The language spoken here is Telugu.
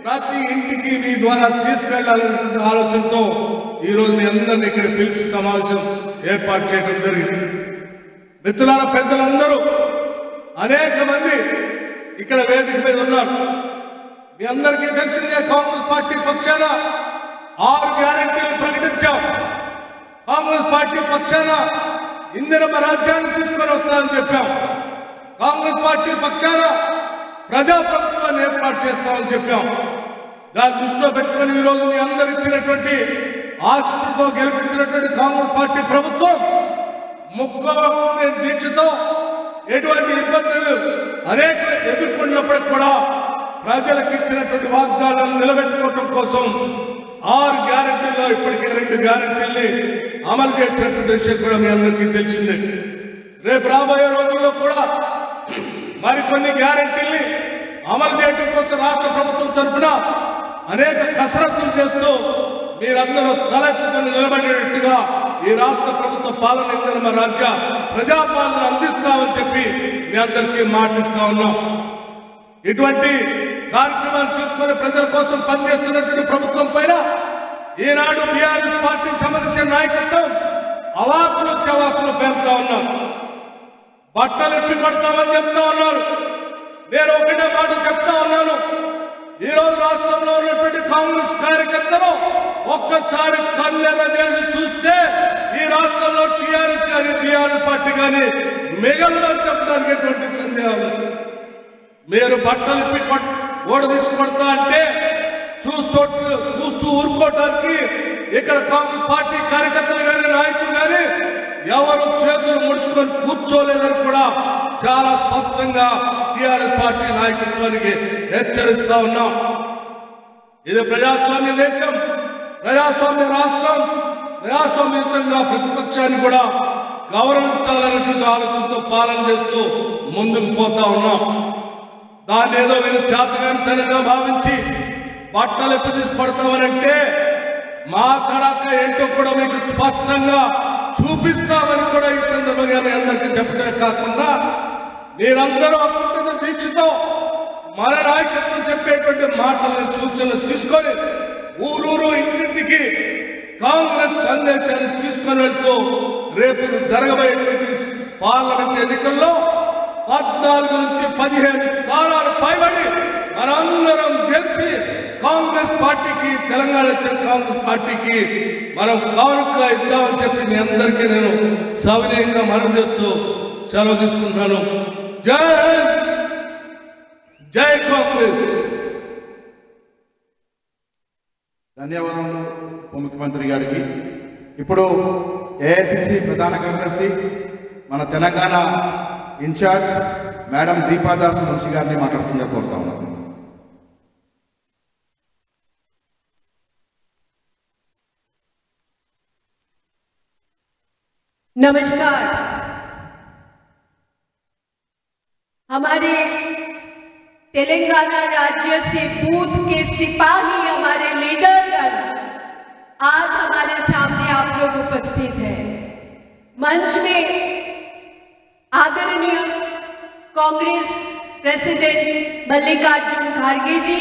ప్రతి ఇంటికి మీ ద్వారా తీసుకెళ్లాలనే ఆలోచనతో ఈ రోజు మీ అందరినీ ఇక్కడ పిలిచి సమావేశం ఏర్పాటు చేయడం జరిగింది. మిత్రులారా, పెద్దలందరూ అనేక మంది ఇక్కడ వేదిక మీద ఉన్నారు. మీ అందరికీ తెలిసిందే, కాంగ్రెస్ పార్టీ పక్షాన 6 గ్యారెంటీలు ప్రకటించాం. కాంగ్రెస్ పార్టీ పక్షాన ఇందిరమ్మ రాజ్యాన్ని తీసుకొని వస్తామని చెప్పాం. కాంగ్రెస్ పార్టీ పక్షాన ప్రజాప్రభుత్వాన్ని ఏర్పాటు చేస్తామని చెప్పాం. దాన్ని దృష్టిలో పెట్టుకుని ఈ రోజు మీ అందరు ఇచ్చినటువంటి ఆశతో గెలిపించినటువంటి కాంగ్రెస్ పార్టీ ప్రభుత్వం ముఖ్య దీక్షతో ఎటువంటి ఇబ్బందులు అనేక ఎదుర్కొన్నప్పటికి కూడా ప్రజలకు ఇచ్చినటువంటి వాగ్దానాలను నిలబెట్టుకోవడం కోసం 6 గ్యారెంటీల్లో ఇప్పటికే 2 గ్యారెంటీల్ని అమలు చేసినటువంటి విషయం కూడా మీ అందరికీ తెలిసిందే. రేపు రాబోయే రోజుల్లో కూడా మరికొన్ని గ్యారెంటీల్ని అమలు చేయడం కోసం రాష్ట్ర ప్రభుత్వం తరఫున అనేక కసరత్తులు చేస్తూ మీరందరూ తలెత్తుకుని నిలబడేటట్టుగా ఈ రాష్ట్ర ప్రభుత్వ పాలన ఇందిరమ్మ రాజ్య ప్రజాపాలన అందిస్తామని చెప్పి మీ అందరికీ మాటిస్తా ఉన్నాం. ఇటువంటి కార్యక్రమాలు చూసుకొని ప్రజల కోసం పనిచేస్తున్నటువంటి ప్రభుత్వం పైన ఈనాడు బీఆర్ఎస్ పార్టీకి సంబంధించిన నాయకత్వం అవాకులు చవాకులు పేరుతా ఉన్నారు. బట్టలు ఇప్పి పడతామని చెప్తా ఉన్నారు. నేను ఒకటే మాట చెప్తా ఉన్నాను, ఈ రోజు రాష్ట్రంలో ఉన్నటువంటి కాంగ్రెస్ కార్యకర్తలు ఒక్కసారి కళ్ళెర చేసి చూస్తే ఈ రాష్ట్రంలో టీఆర్ఎస్ కానీ బీఆర్ఎస్ పార్టీ కానీ మిగలదని చెప్పడానికి ఎటువంటి సందేహం. మీరు బట్టలు ఇప్పి ఓడ తీసుకొడతా అంటే చూస్తూ ఊరుకోవడానికి ఇక్కడ కాంగ్రెస్ పార్టీ కార్యకర్తలు కానీ నాయకులు కానీ ఎవరు చేతులు ముడుచుకొని కూర్చోలేదని కూడా చాలా స్పష్టంగా టీఆర్ఎస్ పార్టీ నాయకత్వానికి హెచ్చరిస్తా ఉన్నాం. ఇది ప్రజాస్వామ్య దేశం, ప్రజాస్వామ్య రాష్ట్రం. ప్రజాస్వామ్యయుతంగా ప్రతిపక్షాన్ని కూడా గౌరవించాలనేటువంటి ఆలోచనతో పాలన చేస్తూ ముందుకు పోతా ఉన్నాం. దాన్ని ఏదో వీళ్ళు చేతగానితనంగా భావించి బట్టలు ఎప్పుడు తీసి పడతామనంటే మా తడాక ఏంటో కూడా మీకు స్పష్టంగా చూపిస్తామని కూడా ఈ సందర్భంగా మీ అందరికీ చెప్పడమే కాకుండా మీరందరూ అకుంఠిత దీక్షతో మన నాయకత్వం చెప్పేటువంటి మాటలను సూచనలు తీసుకొని ఊరూరు ఇంటింటికి కాంగ్రెస్ సందేశాన్ని తీసుకొని వెళ్తూ రేపు జరగబోయేటువంటి పార్లమెంట్ ఎన్నికల్లో 14 నుంచి 15 స్థానాలు పైబడి మనందరం గెలిచి కాంగ్రెస్ పార్టీకి, తెలంగాణ ఇచ్చిన కాంగ్రెస్ పార్టీకి మనం కానుక ఇద్దామని చెప్పి మీ అందరికీ నేను సవినయంగా మనవి చేస్తూ సెలవు తీసుకుంటున్నాను. జై కాంగ్రెస్. ధన్యవాదాలు ఉప ముఖ్యమంత్రి గారికి. ఇప్పుడు ఏఐసిసి ప్రధాన కార్యదర్శి మన తెలంగాణ ఇన్ఛార్జ్ మేడం దీపాదాస్ మున్షి గారిని మాట్లాడుతుందని కోరుతా ఉన్నాను. नमस्कार। हमारे तेलंगाना राज्य से बूथ के सिपाही, हमारे लीडर आज हमारे सामने आप लोग उपस्थित हैं। मंच में आदरणीय कांग्रेस प्रेसिडेंट मल्लिकार्जुन खड़गे जी,